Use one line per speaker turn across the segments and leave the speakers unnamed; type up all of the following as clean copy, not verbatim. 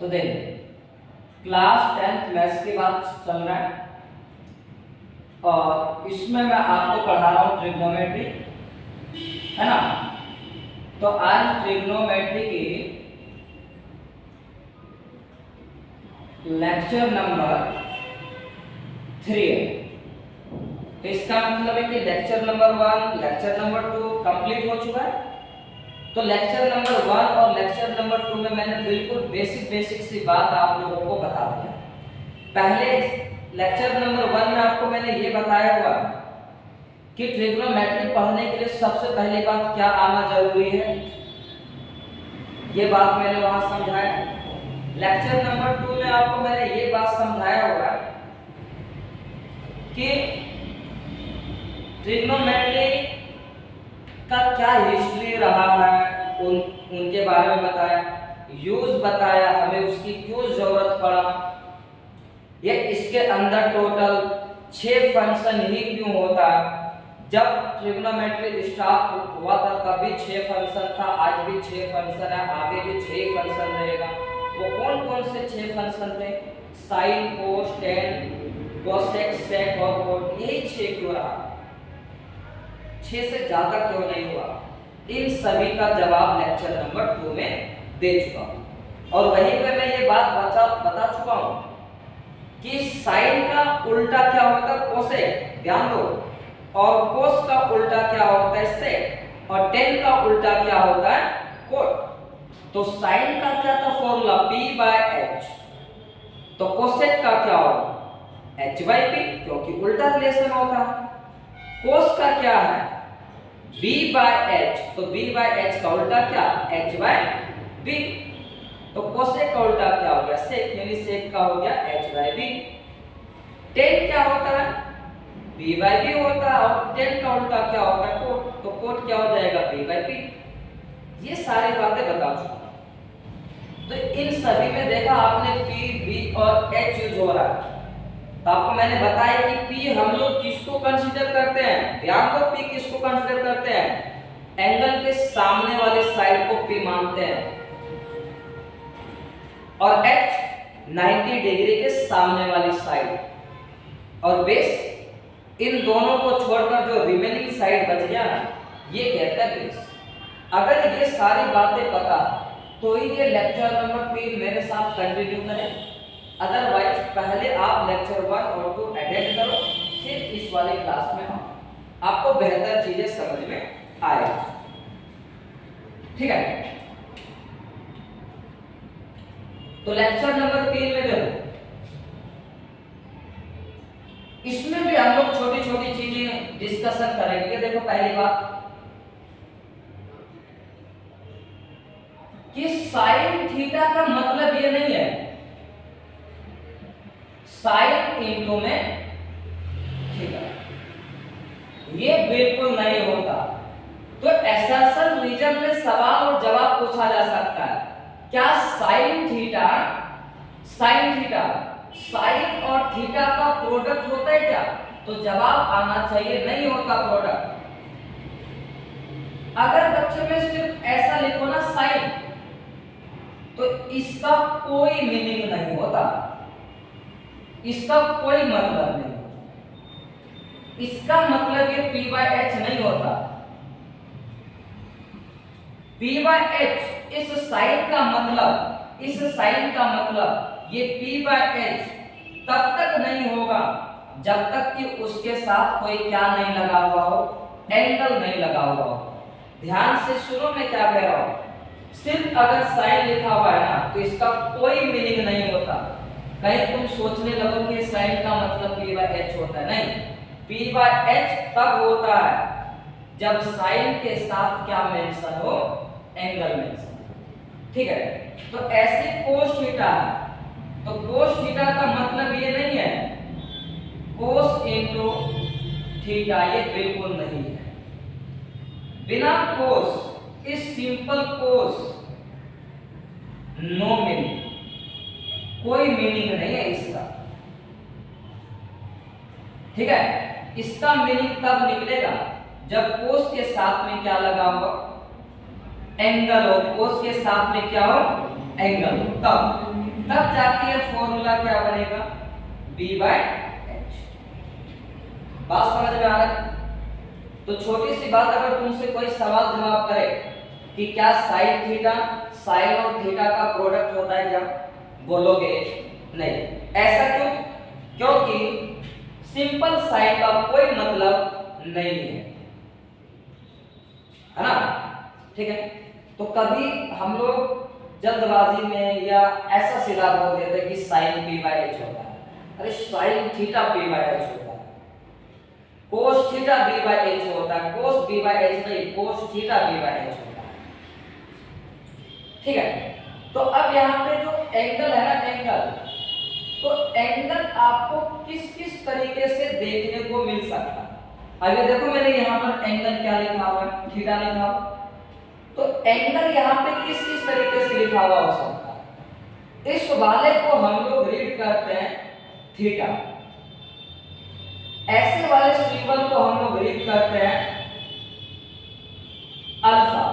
तो देखिए class 10th maths की बात चल रहा है और इसमें मैं आपको पढ़ा रहा हूँ ट्रिग्नोमेट्री, है ना। तो आज ट्रिग्नोमेट्री की लेक्चर नंबर 3 है। तो इसका मतलब है कि lecture number 1 lecture number 2 complete हो चुका है। तो लेक्चर नंबर 1 और लेक्चर नंबर 2 में मैंने बिल्कुल बेसिक सी बात आप लोगों को बता दिया। पहले लेक्चर नंबर 1 में आपको मैंने ये बताया हुआ कि ट्रिग्नोमेट्री पढ़ने के लिए सबसे पहली बात क्या आना जरूरी है, ये बात मैंने वहां समझाया। लेक्चर नंबर 2 में आपको मैंने ये बात समझाया हुआ कि ट्रिग्नोमेट्री का क्या हिस्ट्री रहा है, उनके बारे में बताया, यूज बताया, हमें उसकी क्यों जरूरत पड़ा, ये इसके अंदर टोटल 6 फंक्शन ही क्यों होता है। जब ट्रिग्नोमेट्री स्टार्ट हुआ था तभी 6 फंक्शन था, आज भी 6 फंक्शन है, आगे भी 6 फंक्शन रहेगा। वो कौन कौन से 6 फंक्शन थे? साइन, कोस, टेन, कोसेक, सेक और कोट, यही 6 क्यों रहा, 6 से ज्यादा क्यों नहीं हुआ? इन सभी का जवाब लेक्चर नंबर 2 में दे चुका हूं। और वहीं पे मैं ये बात बता चुका हूं कि साइन का उल्टा क्या होता है? कोसेक, ध्यान दो। और कोस का उल्टा क्या होता है? सेक। और टेन का उल्टा क्या होता है? कोट। तो साइन का क्या था फॉर्मूला? p/h। तो कोसेक का क्या होगा? h/p, क्योंकि उल्टा रिलेशन होता है। कोस का क्या है? b/h। तो b/h का उल्टा क्या? h/b। तो कोसेक का उल्टा क्या हो गया? सेक, यानी सेक का हो गया h/b। टेन क्या होता है? b/b होता है। और टेन का उल्टा क्या होता है? कोट। तो कोट क्या हो जाएगा? b/p। ये सारी बातें बता चुका। तो इन सभी में देखा आपने p, b और h यूज हो रहा है। तो आपको मैंने बताया कि p हम लोग किसको कंसीडर करते हैं? ध्यान दो, p किसको कंसीडर करते हैं? एंगल के सामने वाले साइड को p मानते हैं। और h 90 डिग्री के सामने वाली साइड। और बेस, इन दोनों को छोड़कर जो रिमेनिंग साइड बच गया ना, ये कहता है बेस। अगर ये सारी बातें पता तो ही ये लेक्चर नंबर 3 मेरे साथ कंटिन्यू करें। अदरवाइज पहले आप लेक्चर 1 और 2 अटेंड करो, फिर इस वाले क्लास में आओ, आपको बेहतर चीजें समझ में आएगी। ठीक है। तो लेक्चर नंबर 3 में देखो, इसमें भी हम लोग छोटी छोटी चीजें डिस्कशन करेंगे। देखो पहली बात कि साइन थीटा का मतलब ये नहीं है साइन इंटू में थीटा, ये बिल्कुल नहीं होता। तो एसर्शन रीजन में सवाल और जवाब पूछा जा सकता है, क्या साइन थीटा साइन और थीटा का प्रोडक्ट होता है क्या? तो जवाब आना चाहिए नहीं होता प्रोडक्ट। अगर बच्चे में सिर्फ ऐसा लिखो ना साइन, तो इसका कोई मीनिंग नहीं होता, इसका कोई मतलब नहीं होता। इसका मतलब ये p/h नहीं होता। p/h इस साइन का मतलब ये p/h तब तक नहीं होगा जब तक कि उसके साथ कोई क्या नहीं लगा हुआ हो? एंगल नहीं लगा हुआ हो। ध्यान से सुनो मैं क्या कह रहा हूं। सिर्फ अगर साइन लिखा हुआ है ना, तो इसका कोई मीनिंग नहीं होता। कहीं तुम सोचने लगो कि साइन का मतलब p/h होता है, नहीं। p/h तब होता है जब साइन के साथ क्या मेंशन हो? Angle mention. ठीक है। तो ऐसे कोस थीटा है, तो कोस थीटा का मतलब ये नहीं है कोस इनटू थीटा, ये बिल्कुल नहीं है। बिना कोस, इस सिंपल कोस, नो मीनिंग, कोई मीनिंग नहीं है इसका। ठीक है। इसका मीनिंग तब निकलेगा जब कोस के साथ में क्या लगा होगा? एंगल हो। कोस के साथ में क्या हो? एंगल हो, तब। तब जाके ये फॉर्मूला क्या बनेगा, B/H। बात समझ में आ रहा है? तो छोटी सी बात, अगर तुमसे कोई सवाल जवाब करे कि क्या साइन थीटा साइन और थीटा का प्रोडक्ट होता है क्या, बोलोगे नहीं। ऐसा क्यों? क्योंकि सिंपल साइन का कोई मतलब नहीं है ना? ठीक है। तो कभी हम लोग जल्दबाजी में या ऐसा सीधा बोल देते कि साइन B/H होता है। अरे साइन थीटा B/H होता है, कोस थीटा B/H होता है, कोस B/H नहीं, कोस थीटा B/H होता है। ठीक है। तो अब यहाँ पे जो एंगल है ना, एंगल, तो एंगल आपको किस किस तरीके से देखने को मिल सकता है। अभी देखो मैंने यहाँ पर एंगल क्या लिखा हुआ है, थीटा लिखा हुआ। तो एंगल यहाँ पे किस किस तरीके से लिखा हुआ हो सकता है। इस वाले को हम लोग रीड करते हैं थीटा, ऐसे वाले सिंबल को हम लोग रीड करते हैं अल्फा,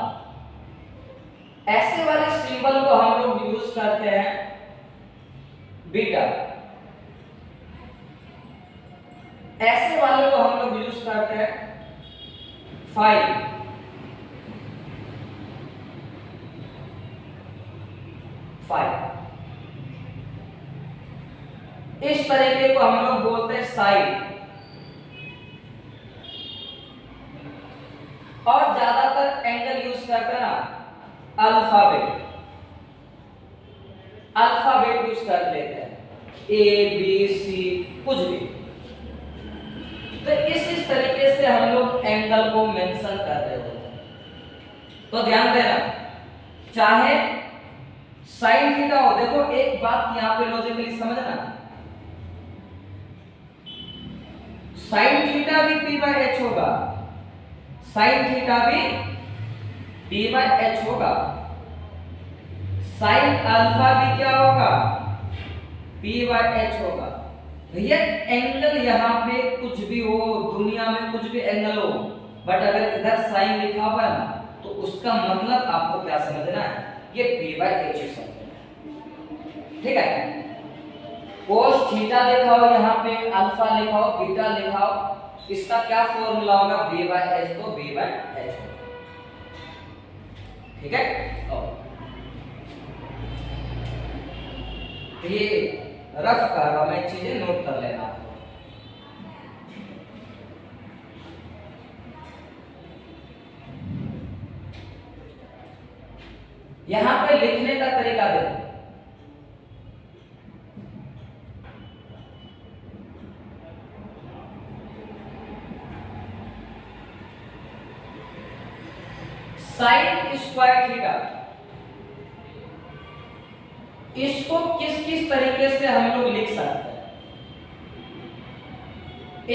ऐसे वाले सिंबल को हम लोग यूज करते हैं बीटा, ऐसे वाले को हम लोग यूज करते हैं फाई, इस तरीके को हम लोग बोलते हैं साइन। और ज्यादातर एंगल यूज करते हैं ना अल्फाबेट, अल्फाबेट यूज कर लेते हैं, A B C कुछ भी। तो इस तरीके से हम लोग एंगल को मेंशन कर रहे होते हैं। तो ध्यान देना, चाहे साइन थीटा हो, देखो एक बात यहां पे लॉजिकली समझना, साइन थीटा भी P/H होगा, साइन थीटा भी P/H होगा, साइन अल्फा भी क्या होगा, P/H होगा। भैया एंगल यहाँ पे कुछ भी हो, दुनिया में कुछ भी एंगल हो, बट अगर इधर साइन लिखा हुआ है ना, तो उसका मतलब आपको क्या समझना है, ये P/H समझना। ठीक है। कोस थीटा लिखा हो, यहाँ पे अल्फा लिखा हो, बीटा लिखा हो, इसका क्या फॉर्मूला होगा, B/H, तो B/H। ठीक है। तो ये रफ कर रहा मैं, चीजें नोट कर लेना आपको। यहां पे लिखने का तरीका देखो, साइन स्क्वायर थीटा, इसको किस किस तरीके से हम लोग लिख सकते हैं।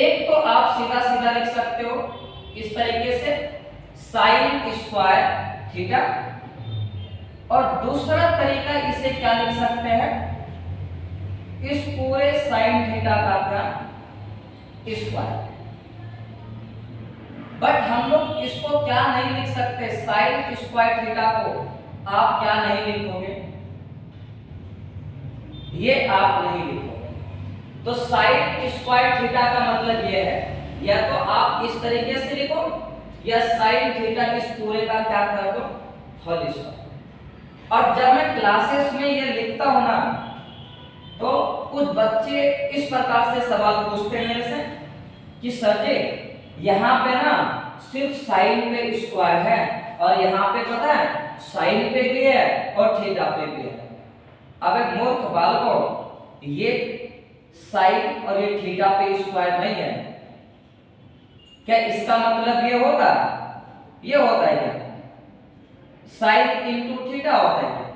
एक तो आप सीधा सीधा लिख सकते हो इस तरीके से, साइन स्क्वायर थीटा, और दूसरा तरीका इसे क्या लिख सकते हैं, इस पूरे साइन थीटा का क्या स्क्वायर। बट हम लोग इसको क्या नहीं लिख सकते, साइन स्क्वायर थीटा को आप क्या नहीं लिखोगे, ये आप नहीं लिखोगे। तो साइन स्क्वायर थीटा का मतलब ये है, या तो आप इस तरीके से लिखो, या साइन थीटा इस पूरे का क्या कर दो, होल स्क्वायर। और जब मैं क्लासेस में ये लिखता हूं ना, तो कुछ बच्चे इस प्रकार से सवाल पूछते हैं मेरे से कि सर जी यहाँ पे ना सिर्फ साइन पे स्क्वायर है, और यहाँ पे पता है साइन पे भी है और थीटा पे भी है। अब एक मूर्ख बालकों, ये साइन और ये थीटा पे स्क्वायर नहीं है, क्या इसका मतलब ये होता है क्या, साइन इंटू थीटा होता है क्या?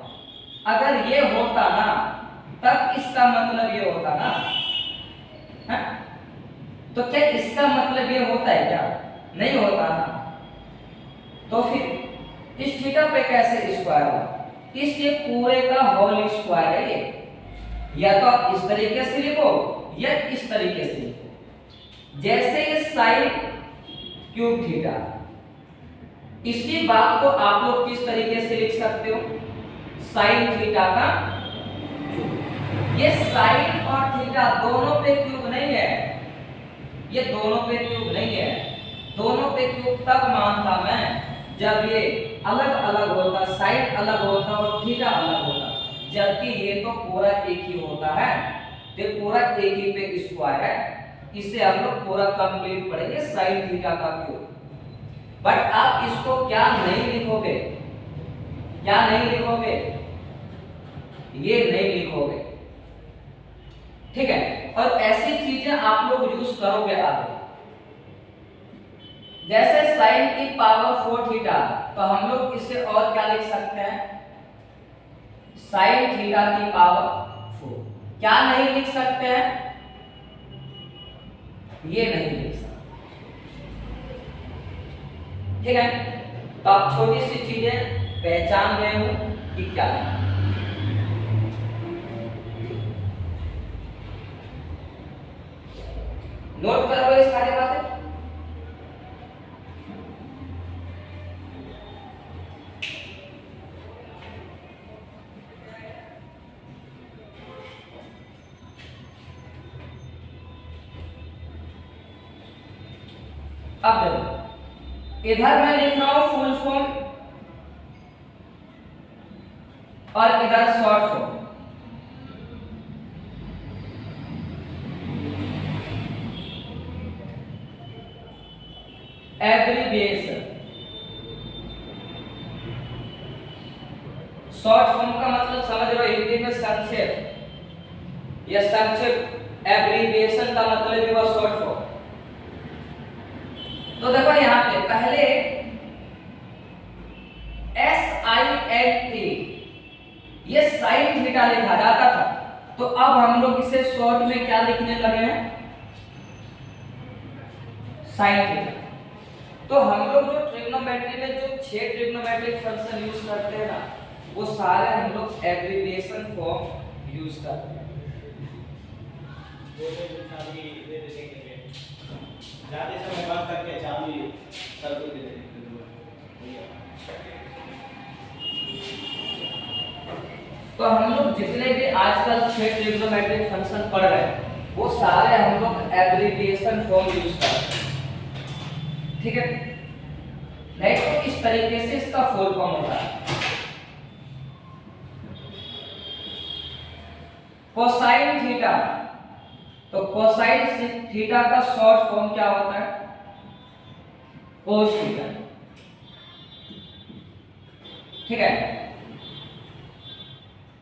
अगर ये होता ना, तब इसका मतलब ये होता ना, है? तो क्या इसका मतलब ये होता है क्या, नहीं होता ना। तो फिर इस थीटा पे कैसे स्क्वायर हुआ, इस ये पूरे का होल स्क्वायर है ये, या तो आप इस तरीके से लिखो या इस तरीके से लिखो, जैसे ये साइन क्यूब थीटा। इसी बात को आप लोग किस तरीके से लिख सकते हो, साइन थीटा का क्यूब। ये साइन और थीटा दोनों पे क्यूब नहीं है, ये दोनों पे क्यूब नहीं है। दोनों पे क्यूब तब मानता मैं जब ये अलग अलग होता, साइन अलग होता और थीटा अलग होता, जबकि ये तो पूरा एक ही होता है, ये पूरा एक ही पे स्क्वायर है। इसे हम लोग पूरा कंप्लीट पढ़ेंगे साइन थीटा का क्यूब। बट आप इसको क्या नहीं लिखोगे, क्या नहीं लिखोगे, ये नहीं लिखोगे, ठीक है। और ऐसी चीजें आप लोग यूज करोगे आगे, जैसे साइन की पावर 4 थीटा, तो हम लोग इसे और क्या लिख सकते हैं, साइन थीटा की पावर 4। क्या नहीं लिख सकते हैं, ये नहीं लिख सकते, ठीक है। तो आप छोटी सी चीजें पहचान गए हो कि क्या है। नोट करो ये सारी बातें। अब देखो, इधर मैं लिख रहा हूं फुल फॉर्म और इधर short form. Abbreviation, short form का मतलब समझ रहे हो, हिंदी में संक्षेप या संक्षेप। एब्रिविएशन का मतलब भी वो शॉर्ट फॉर्म। तो देखो यहां पे पहले SINT ये साइन थीटा लिखा जाता था, तो अब हम लोग इसे शॉर्ट में क्या लिखने लगे हैं, साइन थीटा। तो हम लोग जो ट्रिग्नोमेट्री में जो 6 ट्रिग्नोमेट्रिक फंक्शन यूज करते हैं ना, वो सारे हम लोग एब्रिविएशन फॉर्म यूज करते हैं।
ज्यादा समय बात करके चाबी सर को दे देंगे।
तो हम लोग जितने भी आजकल 6 ट्रिग्नोमेट्रिक फंक्शन पढ़ रहे हैं, वो सारे हम लोग एब्रिविएशन फॉर्म यूज करते हैं, ठीक है। नहीं तो इस तरीके से इसका फुल फॉर्म होता है। कोसाइन थीटा, तो कोसाइन थीटा का शॉर्ट फॉर्म क्या होता है, कोस थीटा, ठीक है।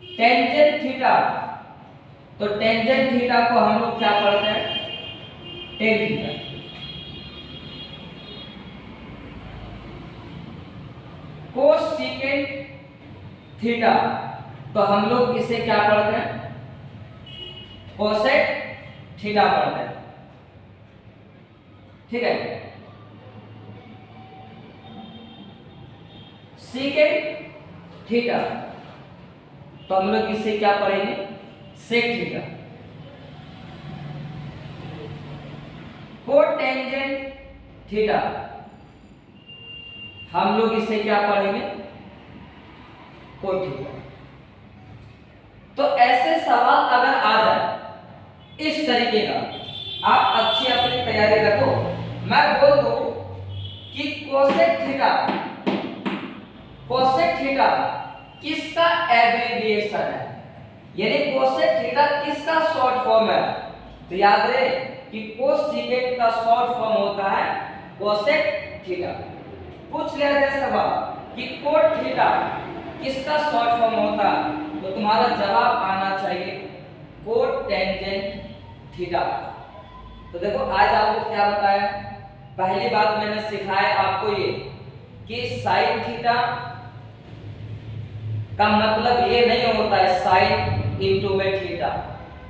टेंजेंट थीटा, तो टेंजेंट थीटा को हम लोग क्या पढ़ते हैं, टेन थीटा। कोसेकेंट थीटा, तो हम लोग इसे क्या पढ़ते हैं, कोसेक थीटा पढ़ते हैं, ठीक है। सेकेंड थीटा, तो हम लोग इसे क्या पढ़ेंगे, सेक थीटा। कोटेंजेंट थीटा, हम लोग इसे क्या पढ़ेंगे, कोट थीटा। तो ऐसे सवाल अगर आ जाए इस तरीके का, आप अच्छी अपनी तैयारी रखो। मैं बोल दूं कि कोसेक थीटा, कोसेक थीटा किसका एब्रिविएशन है, यानी कोसेक थीटा किसका शॉर्ट फॉर्म है, तो याद रहे कि कोसेकेंट का शॉर्ट फॉर्म होता है कोसेक थीटा। पूछ लिया जाए सवाल कि कोट थीटा किसका शॉर्ट फॉर्म होता, तो तुम्हारा जवाब आना चाहिए कोट टेंजेंट थीटा। तो देखो आज आपको क्या बताया, पहली बात मैंने सिखाया आपको ये कि साइन थीटा का मतलब ये नहीं होता है साइन इनटू में थीटा।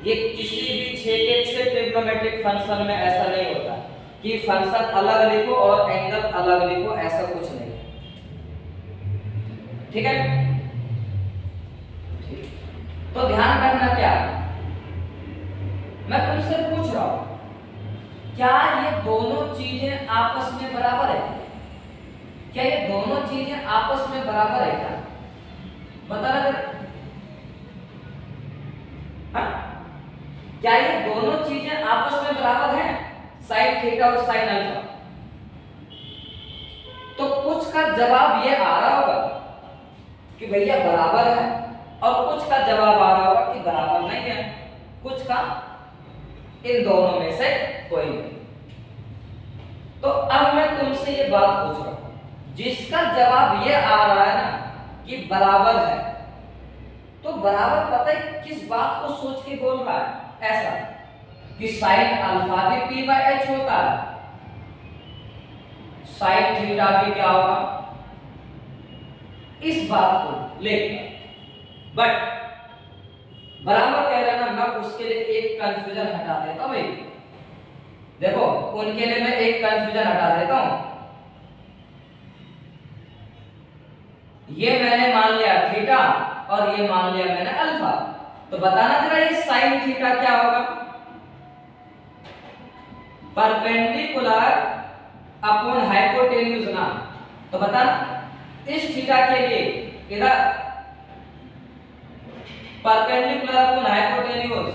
ये किसी भी 6 के 6 ट्रिग्नोमेट्रिक फंक्शन में ऐसा नहीं होता कि फंक्शन अलग लिखो और एंगल अलग लिखो, ऐसा कुछ नहीं, ठीक है। तो ध्यान रखना, क्या मैं तुमसे पूछ रहा हूं, क्या ये दोनों चीजें आपस में बराबर है, क्या ये दोनों चीजें आपस में बराबर है क्या, बता रहे, हाँ? क्या ये दोनों चीजें आपस में बराबर हैं, साइन थीटा और साइन अल्फा? तो कुछ का जवाब ये आ रहा होगा कि भैया बराबर है, और कुछ का जवाब आ रहा होगा कि बराबर नहीं है, कुछ का इन दोनों में से कोई नहीं। तो अब मैं तुमसे ये बात पूछ रहा हूं, जिसका जवाब ये आ रहा है ना कि बराबर है, तो बराबर पता है किस बात को सोच के बोल रहा है? ऐसा कि साइन अल्फा भी p बाय एच होता है, साइन थीटा भी क्या होगा, इस बात को लेकर। बट बराबर कह रहे हैं ना, मैं उसके लिए एक कंफ्यूजन हटा देता हूं भाई। देखो उनके लिए मैं एक कंफ्यूजन हटा देता हूं। ये मैंने मान लिया थीटा और ये मान लिया मैंने अल्फा, तो बताना जरा ये साइन थीटा क्या होगा? परपेंडिकुलर अपॉन हाइपोटेन्यूज ना, तो बताना इस थीटा के लिए इधर परपेंडिकुलर अपॉन हाइपोटेन्यूज,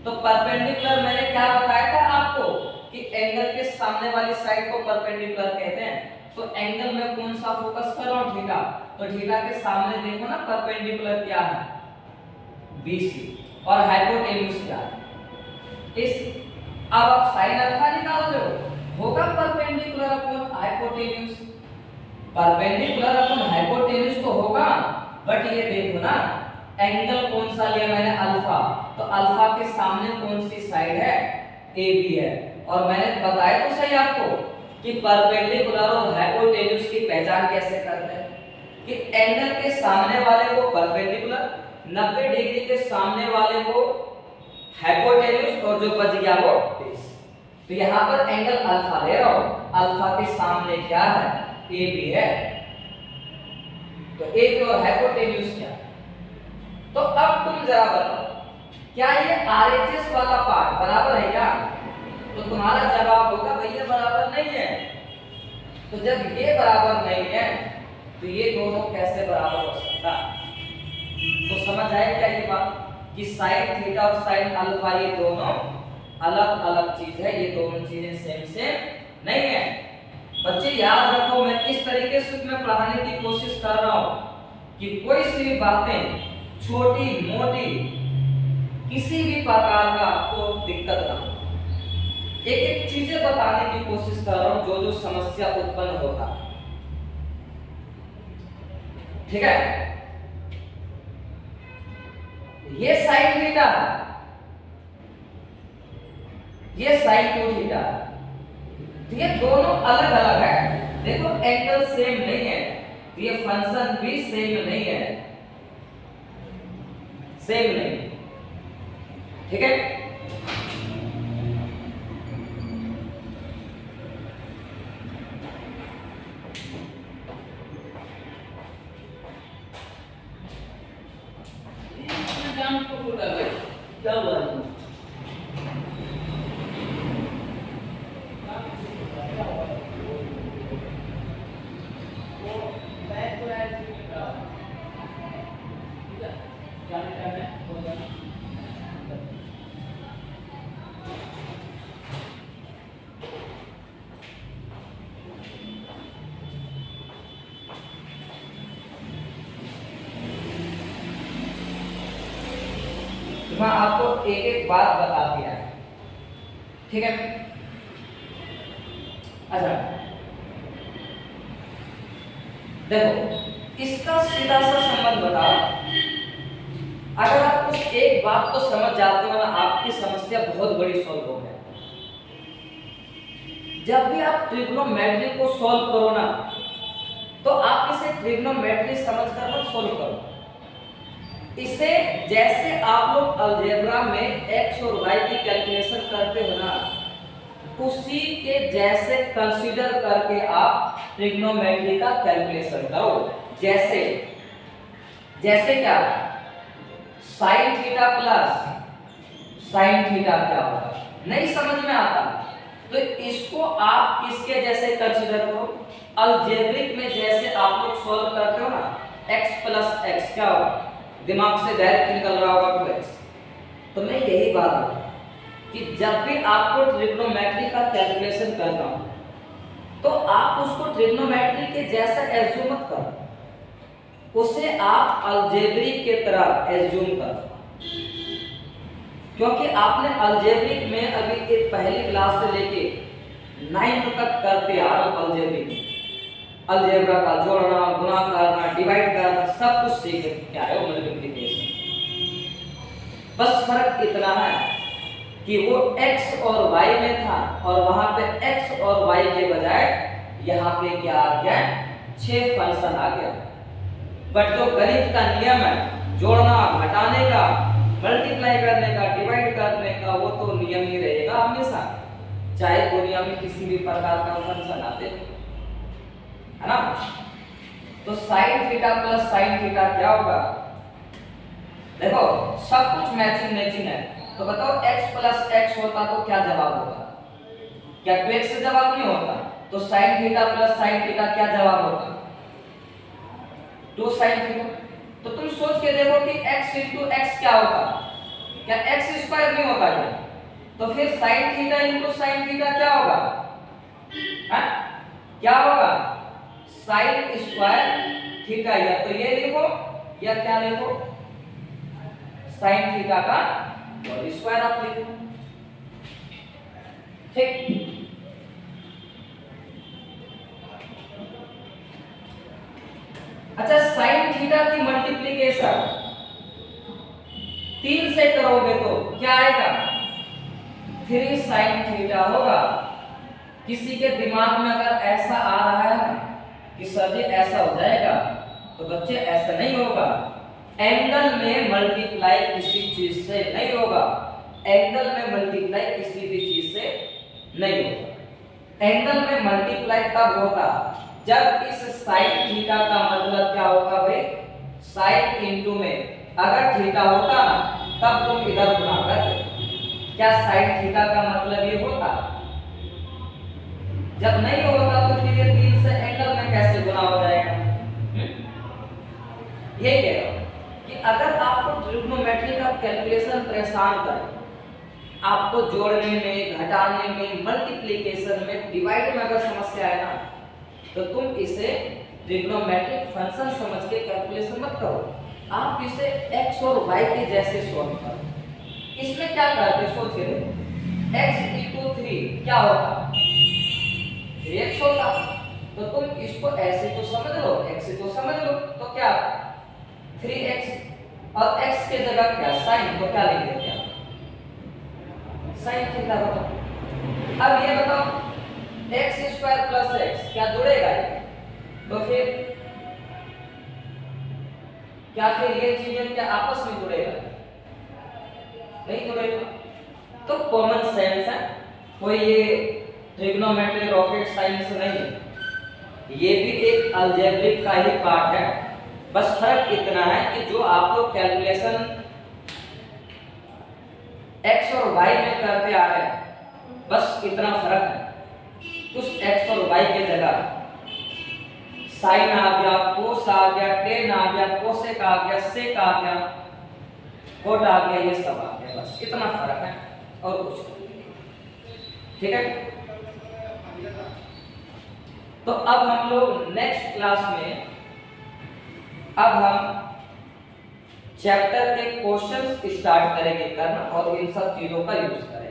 तो परपेंडिकुलर मैंने क्या बताया था आपको कि एंगल के सामने वाली साइड को परपेंडिकुलर कहते हैं। तो एंगल में कौन सा फोकस कर रहा हूं? थीटा। तो थीटा के सामने देखो ना परपेंडिकुलर क्या है? BC। और हाइपोटेन्यूज क्या है? इस अब आप साइन अल्फा निकाल रहे हो, होगा perpendicular upon hypotenuse. Perpendicular upon hypotenuse तो होगा, बट ये देखो ना एंगल कौन सा लिया मैंने? अल्फा। तो अल्फा के सामने कौन सी साइड है? AB है। और मैंने बताया तो सही आपको कि परपेंडिकुलर और हाइपोटेन्यूज की पहचान कैसे करते हैं कि एंगल के सामने वाले को परपेंडिकुलर, 90 डिग्री के सामने वाले को हाइपोटेन्यूज, और जो बच गया वो बेस। तो यहां पर एंगल अल्फा ले रहा हूं, अल्फा के सामने क्या है? AB है। तो AB और हाइपोटेन्यूज क्या? तो अब तुम जरा बताओ, क्या ये RHS वाला पार्ट बराबर है क्या? तो तुम्हारा जवाब होगा भैया बराबर नहीं है। तो जब ये बराबर नहीं है तो ये दोनों कैसे बराबर हो सकता? तो समझ आए क्या ये बात कि साइन थीटा और साइन अल्फा ये दोनों अलग अलग चीज है, ये दोनों चीजें सेम सेम नहीं है। बच्चे याद रखो, मैं इस तरीके से तुम्हें पढ़ाने की कोशिश कर रहा हूं कि कोई सी भी बातें छोटी मोटी किसी भी प्रकार का आपको दिक्कत ना हो। एक एक चीजें बताने की कोशिश कर रहा हूं जो जो समस्या उत्पन्न होता, ठीक है? ये साइन थीटा, ये साइन 2 थीटा, ये दोनों अलग अलग है। देखो एंगल सेम नहीं है, तो ये फंक्शन भी सेम नहीं है, सेम नहीं, ठीक है? क्या हुआ? मैं आपको एक एक बात बता दिया है, ठीक है? अच्छा देखो, इसका सीधा सा संबंध बताओ। अगर आप उस एक बात को समझ जाते हो ना, आपकी समस्या बहुत बड़ी सॉल्व हो गई। जब भी आप ट्रिग्नोमेट्री को सॉल्व करो ना, तो आप इसे ट्रिग्नोमेट्री समझकर मत सॉल्व करो। इसे जैसे आप लोग अलजेब्रा में x और y की कैलकुलेशन करते हो ना, उसी के जैसे कंसीडर करके आप ट्रिग्नोमेट्री का कैलकुलेशन करो। जैसे जैसे क्या? Sine theta plus sine theta क्या होगा? नहीं समझ में आता तो इसको आप किसके जैसे कंसीडर करो? अलजेब्रिक में जैसे आप लोग सॉल्व करते हो ना, x प्लस x क्या होगा? दिमाग से डायरेक्ट निकल रहा होगा 2x। तो मैं यही बात कि जब भी आपको ट्रिग्नोमेट्री का कैलकुलेशन करना हो तो आप उसको ट्रिग्नोमेट्री के जैसा एज्यूम मत करो, उसे आप अलजेब्रिक के तरह एज्यूम करो। क्योंकि आपने अलजेब्रिक में अभी एक पहली क्लास से लेके 9th तक करते आ रहे हो। अलजेब्रा का जोड़ना, गुणा करना, डिवाइड करना सब कुछ सीख के आए हो, मल्टीप्लिकेशन। बस फर्क इतना है कि वो x और y में था और वहां पे x और y के बजाय यहाँ पे क्या आ गया, 6 फंक्शन आ गया। बट जो गणित का नियम है, जोड़ना, घटाने का, मल्टीप्लाई करने का, डिवाइड करने का, वो तो नियम ही रहेगा हमेशा, चाहे दुनिया में किसी भी प्रकार का फंक्शन आते है ना। तो sin theta plus sin theta क्या होगा, देखो सब कुछ मैचिंग है। तो बताओ x प्लस x होता तो क्या जवाब होता, क्या 2x से जवाब नहीं होता? तो sin theta plus sin theta क्या जवाब होता, 2 sin थीटा। तो तुम सोच के देखो कि x इंटू x क्या होता, क्या x स्क्वायर नहीं होता क्या? तो फिर sin theta into sin theta क्या होगा, है क्या होगा, sin स्क्वायर थीटा। या तो ये लिखो या क्या लिखो, sin थीटा का होल स्क्वायर आप लिखो, ठीक। अच्छा, sin थीटा की मल्टीप्लिकेशन 3 से करोगे तो क्या आएगा, 3 sin थीटा होगा। किसी के दिमाग में अगर ऐसा आ रहा है ना कि सर जी ऐसा हो जाएगा, तो बच्चे ऐसा नहीं होगा। एंगल में मल्टीप्लाई किसी चीज से नहीं होगा, एंगल में मल्टीप्लाई किसी भी चीज से नहीं होगा। एंगल में मल्टीप्लाई तब होगा जब इस sin थीटा का मतलब क्या होगा भाई, sin इंटू में अगर थीटा होता ना तब तुम इधर गुणा करते, क्या sin थीटा का मतलब ये होता, जब नहीं होता तो फिर ये 3 से एंगल में कैसे गुणा हो जाएगा। ये कह रहा हूं कि अगर आपको ट्रिग्नोमेट्री का कैलकुलेशन परेशान करे, आपको जोड़ने में, घटाने में, मल्टीप्लिकेशन में, डिवाइड में अगर समस्या है ना, तो तुम इसे ट्रिग्नोमेट्रिक फंक्शन समझ के कैलकुलेशन मत करो, आप इसे x और y के जैसे सॉल्व करो। इसमें क्या करते सोच के देखो, x इक्वल 3 क्या होता, 3x होता। तो तुम इसको ऐसे तो समझ लो, x को समझ लो, तो क्या 3x और x के जगह क्या sin, तो क्या लिख देते हैं sin थीटा। बताओ अब ये बताओ x स्क्वायर प्लस x क्या जुड़ेगा, तो फिर क्या फिर ये चीजें क्या आपस में जुड़ेगा, नहीं जुड़ेगा। तो कॉमन सेंस है, कोई ये ट्रिग्नोमेट्री रॉकेट साइंस नहीं है, ये भी एक अलजेब्रिक का ही पार्ट है। बस फर्क इतना है कि जो आप लोग कैलकुलेशन x और y में करते आ रहे हैं, बस इतना फर्क है। उस x और y के जगह साइन आ गया, कोस आ गया, टेन आ गया, कोसेक आ गया, सेक आ गया, कोट आ गया, ये सब आ गया, बस इतना फर्क है और कुछ नहीं। ठीक है, तो अब हम लोग नेक्स्ट क्लास में अब हम चैप्टर के क्वेश्चंस स्टार्ट करेंगे करना और इन सब चीजों का यूज करेंगे।